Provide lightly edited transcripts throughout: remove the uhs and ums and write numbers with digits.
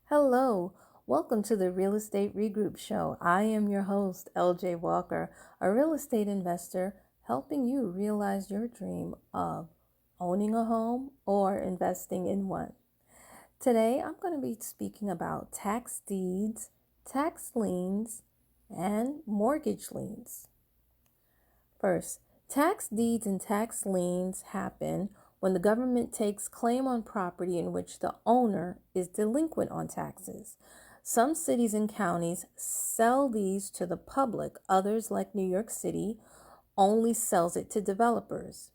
Hello, welcome to the Real Estate Regroup Show. I am your host, LJ Walker, a real estate investor helping you realize your dream of owning a home or investing in one. Today, I'm going to be speaking about tax deeds, tax liens, and mortgage liens. First, tax deeds and tax liens happen when the government takes claim on property in which the owner is delinquent on taxes. Some cities and counties sell these to the public. Others, like New York City, only sells it to developers.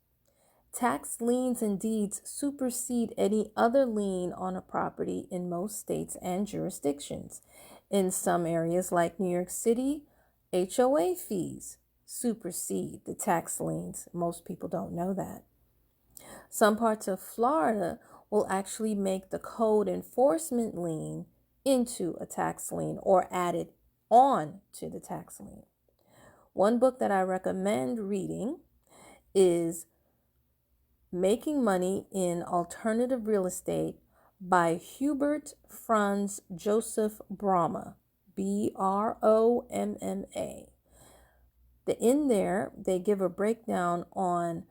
Tax liens and deeds supersede any other lien on a property in most states and jurisdictions. In some areas like New York City, HOA fees supersede the tax liens. Most people don't know that. Some parts of Florida will actually make the code enforcement lien into a tax lien or add it on to the tax lien. One book that I recommend reading is Making Money in Alternative Real Estate by Hubert Franz Joseph Bromma, Bromma. In there, they give a breakdown on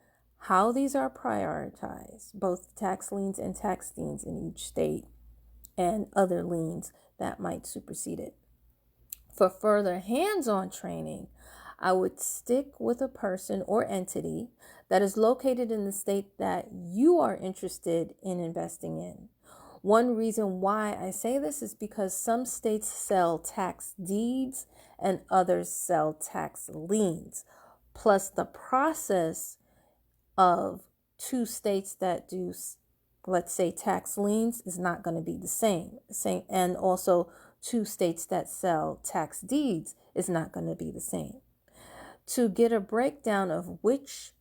how these are prioritized, both tax liens and tax deeds in each state and other liens that might supersede it. For further hands-on training, I would stick with a person or entity that is located in the state that you are interested in investing in. One reason why I say this is because some states sell tax deeds and others sell tax liens. Plus, the process of two states that do, let's say, tax liens is not going to be the same. And also, two states that sell tax deeds is not going to be the same. To get a breakdown of which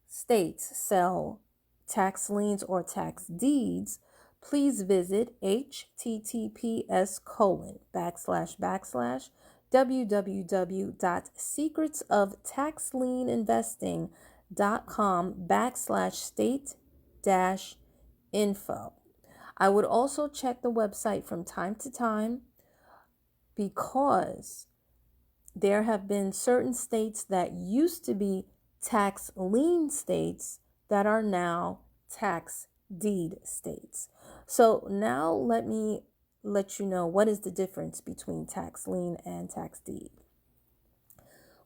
states sell tax liens or tax deeds, please visit https://www.secretsoftaxlieninvesting.com/state-info. I would also check the website from time to time because there have been certain states that used to be tax lien states that are now tax deed states. So now let me let you know what is the difference between tax lien and tax deed.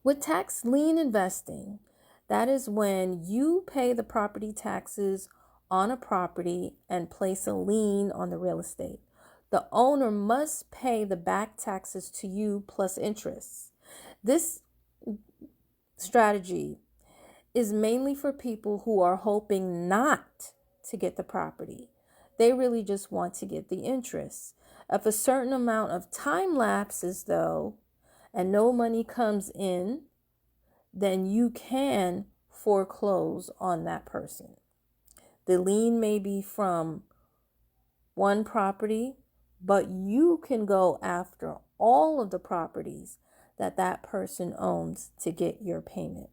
With tax lien investing, that is when you pay the property taxes on a property and place a lien on the real estate. The owner must pay the back taxes to you plus interest. This strategy is mainly for people who are hoping not to get the property. They really just want to get the interest. If a certain amount of time lapses, though, and no money comes in, then you can foreclose on that person. The lien may be from one property, but you can go after all of the properties that person owns to get your payment.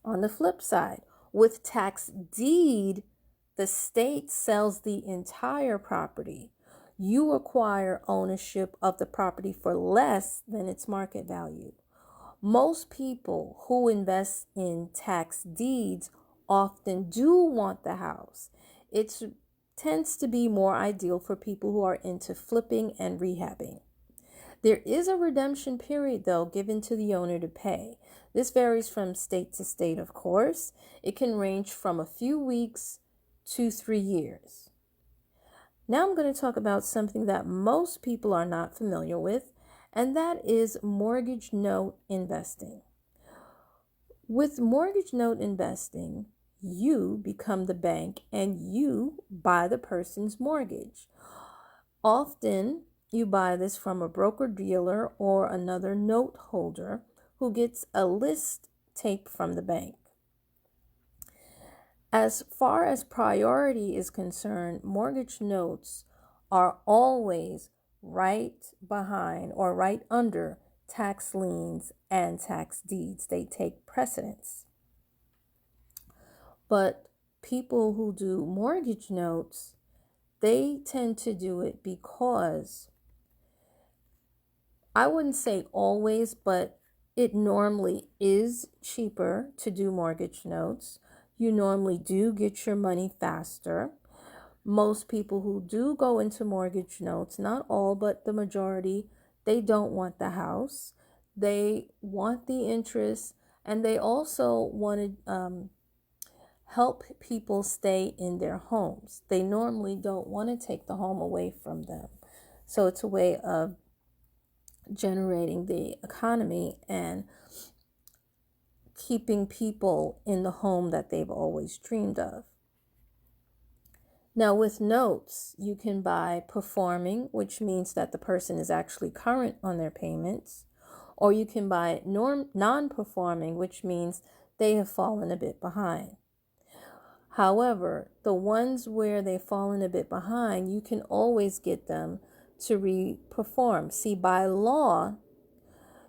On the flip side, with tax deed, the state sells the entire property. You acquire ownership of the property for less than its market value. Most people who invest in tax deeds often do want the house. It tends to be more ideal for people who are into flipping and rehabbing. There is a redemption period, though, given to the owner to pay. This varies from state to state, of course. It can range from a few weeks to 3 years. Now I'm going to talk about something that most people are not familiar with, and that is mortgage note investing. With mortgage note investing, you become the bank and you buy the person's mortgage. Often, you buy this from a broker-dealer or another note holder who gets a list tape from the bank. As far as priority is concerned, mortgage notes are always right behind or right under tax liens and tax deeds. They take precedence. But people who do mortgage notes they tend to do it because, I wouldn't say always, but it normally is cheaper to do mortgage notes. You normally do get your money faster. Most people who do go into mortgage notes, not all, but the majority, they don't want the house. They want the interest, and they also want to help people stay in their homes. They normally don't want to take the home away from them. So it's a way of generating the economy and keeping people in the home that they've always dreamed of. Now, with notes, you can buy performing, which means that the person is actually current on their payments, or you can buy non-performing, which means they have fallen a bit behind. However, the ones where they've fallen a bit behind, you can always get them to re-perform. See, by law,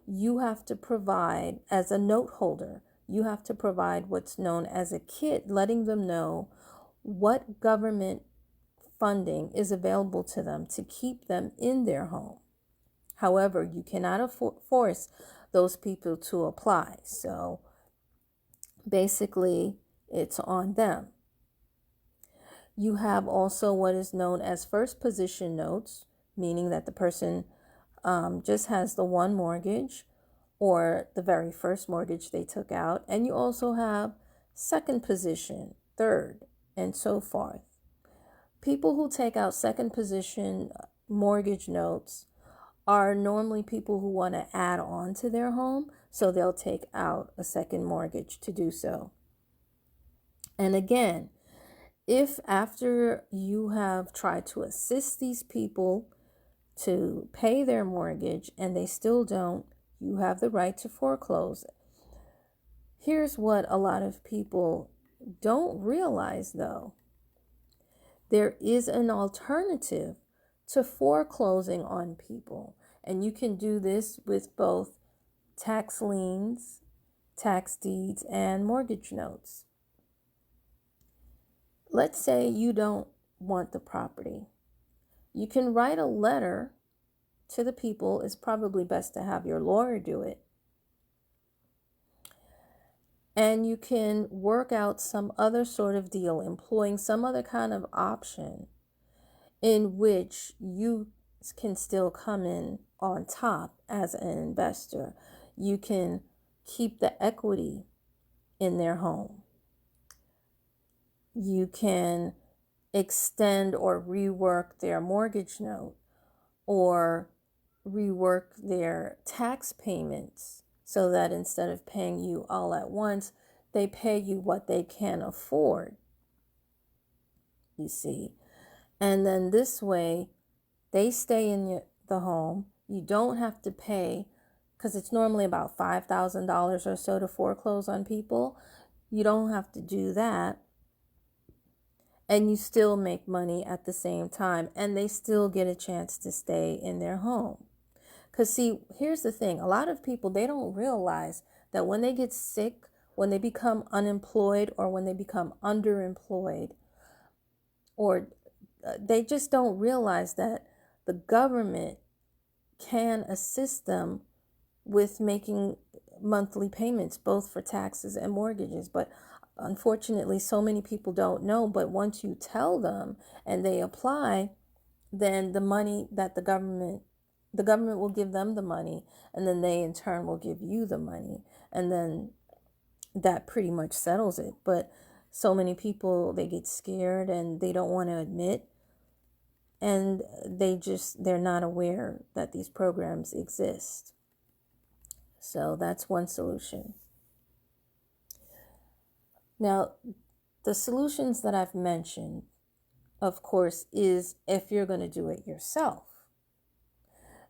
you have to provide, as a note holder, you have to provide what's known as a kit, letting them know what government funding is available to them to keep them in their home. However, you cannot force those people to apply. So basically, it's on them. You have also what is known as first position notes, meaning that the person just has the one mortgage or the very first mortgage they took out. And you also have second position, third, and so forth. People who take out second position mortgage notes are normally people who want to add on to their home, so they'll take out a second mortgage to do so. And again, if after you have tried to assist these people to pay their mortgage and they still don't, you have the right to foreclose. Here's what a lot of people don't realize, though. There is an alternative to foreclosing on people, and you can do this with both tax liens, tax deeds, and mortgage notes. Let's say you don't want the property. You can write a letter to the people. It's probably best to have your lawyer do it. And you can work out some other sort of deal, employing some other kind of option in which you can still come in on top as an investor. You can keep the equity in their home. You can extend or rework their mortgage note or rework their tax payments so that instead of paying you all at once, they pay you what they can afford, you see. And then this way, they stay in the home. You don't have to pay, because it's normally about $5,000 or so to foreclose on people. You don't have to do that. And you still make money at the same time. And they still get a chance to stay in their home. Because see, here's the thing. A lot of people, they don't realize that when they get sick, when they become unemployed, or when they become underemployed, or they just don't realize that the government can assist them with making monthly payments, both for taxes and mortgages. But unfortunately, so many people don't know. But once you tell them and they apply, then the money that the government will give them the money, and then they in turn will give you the money, and then that pretty much settles it. But so many people, they get scared and they don't want to admit, and they're not aware that these programs exist. So that's one solution. Now, the solutions that I've mentioned, of course, is if you're going to do it yourself.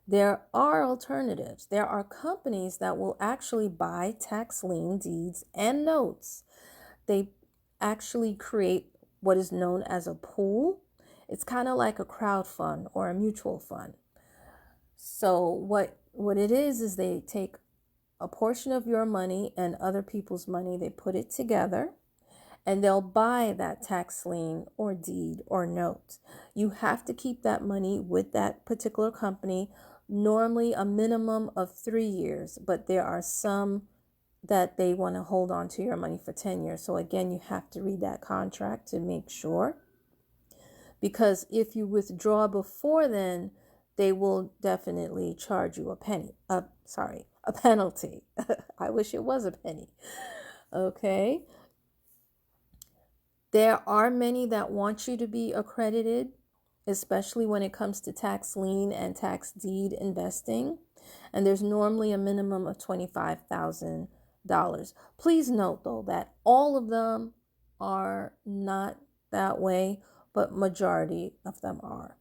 There are alternatives. There are companies that will actually buy tax lien deeds and notes. They actually create what is known as a pool. It's kind of like a crowd fund or a mutual fund. So what it is they take a portion of your money and other people's money, they put it together, and they'll buy that tax lien or deed or note. You have to keep that money with that particular company, normally a minimum of 3 years, but there are some that they want to hold on to your money for 10 years. So again, you have to read that contract to make sure, because if you withdraw before then, they will definitely charge you a penalty. I wish it was a penny. Okay. There are many that want you to be accredited, especially when it comes to tax lien and tax deed investing. And there's normally a minimum of $25,000. Please note, though, that all of them are not that way, but majority of them are.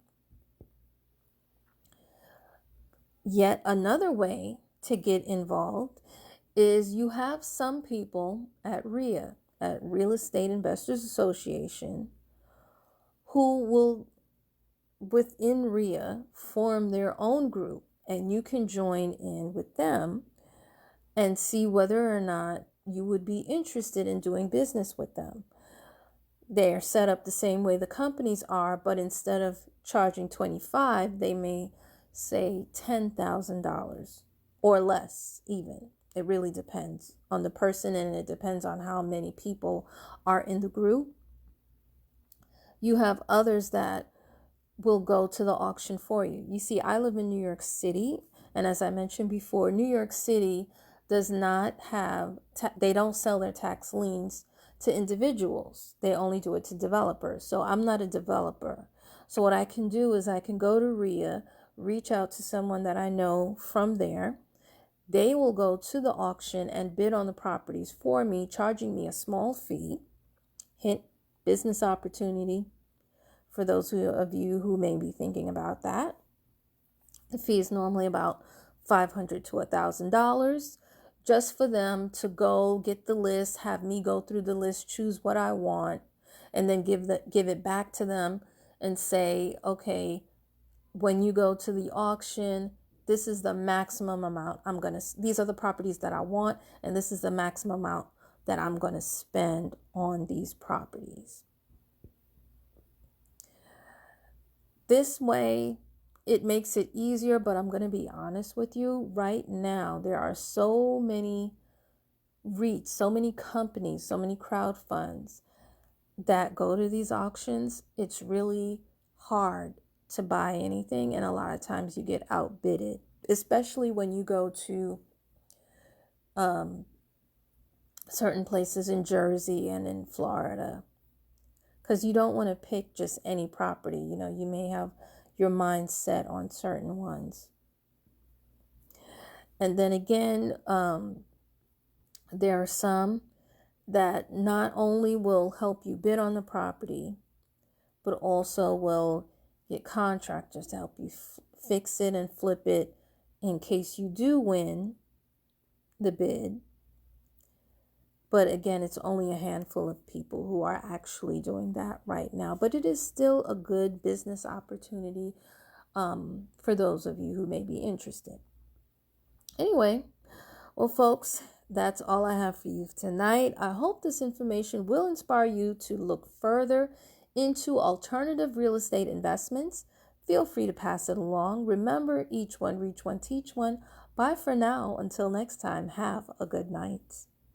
Yet another way to get involved is you have some people at RIA, at Real Estate Investors Association, who will, within RIA, form their own group, and you can join in with them and see whether or not you would be interested in doing business with them. They're set up the same way the companies are, but instead of charging $25,000, they may say $10,000 or less even. It really depends on the person, and it depends on how many people are in the group. You have others that will go to the auction for you. You see, I live in New York City, and as I mentioned before, New York City does not have, they don't sell their tax liens to individuals. They only do it to developers. So I'm not a developer. So what I can do is I can go to RIA, reach out to someone that I know from there. They will go to the auction and bid on the properties for me, charging me a small fee. Hint, business opportunity for those of you who may be thinking about that. The fee is normally about $500 to $1,000, just for them to go get the list, have me go through the list, choose what I want, and then give it back to them and say, okay, when you go to the auction, this is the maximum amount these are the properties that I want, and this is the maximum amount that I'm going to spend on these properties. This way, it makes it easier, but I'm going to be honest with you. Right now, there are so many REITs, so many companies, so many crowd funds that go to these auctions. It's really hard to buy anything, and a lot of times you get outbidded, especially when you go to certain places in Jersey and in Florida, because you don't want to pick just any property. You know, you may have your mind set on certain ones. And then again, there are some that not only will help you bid on the property, but also will get contractors to help you fix it and flip it in case you do win the bid. But again, it's only a handful of people who are actually doing that right now. But it is still a good business opportunity for those of you who may be interested. Anyway, well, folks, that's all I have for you tonight. I hope this information will inspire you to look further into alternative real estate investments. Feel free to pass it along. Remember, each one, reach one, teach one. Bye for now. Until next time, have a good night.